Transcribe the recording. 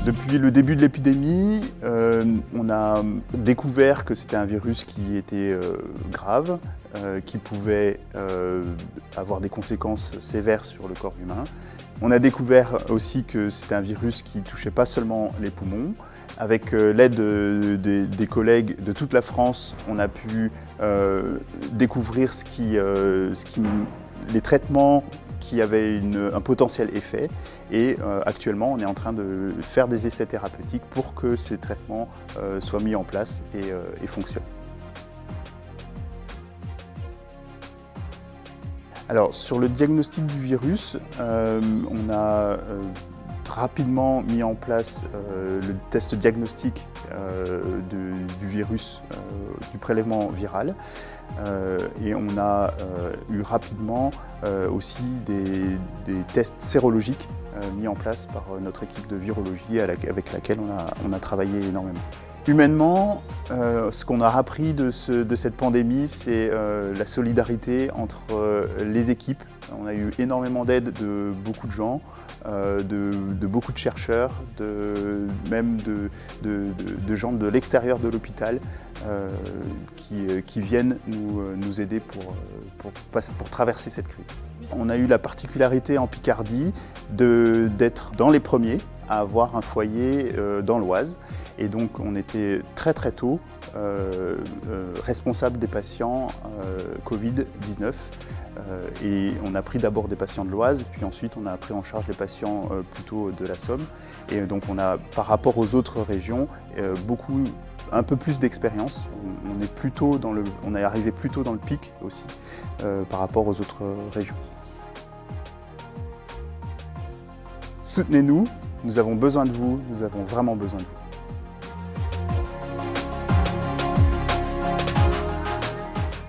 Depuis le début de l'épidémie, on a découvert que c'était un virus qui était grave, qui pouvait avoir des conséquences sévères sur le corps humain. On a découvert aussi que c'était un virus qui ne touchait pas seulement les poumons. Avec l'aide des collègues de toute la France, on a pu découvrir les traitements qui avaient un potentiel effet. Et actuellement, on est en train de faire des essais thérapeutiques pour que ces traitements soient mis en place et fonctionnent. Alors, sur le diagnostic du virus, on a rapidement mis en place le test diagnostic du virus, du prélèvement viral. Et on a eu rapidement aussi des tests sérologiques mis en place par notre équipe de virologie avec laquelle on a travaillé énormément. Humainement, ce qu'on a appris de cette pandémie, c'est la solidarité entre les équipes. On a eu énormément d'aide de beaucoup de gens, de beaucoup de chercheurs, même de gens de l'extérieur de l'hôpital qui viennent nous aider pour traverser cette crise. On a eu la particularité en Picardie d'être dans les premiers à avoir un foyer dans l'Oise. Et donc on était très tôt responsable des patients Covid-19. Et on a pris d'abord des patients de l'Oise, puis ensuite on a pris en charge les patients plutôt de la Somme. Et donc on a, par rapport aux autres régions, un peu plus d'expérience. On est arrivé plus tôt dans le pic aussi par rapport aux autres régions. Soutenez-nous, nous avons besoin de vous, nous avons vraiment besoin de vous.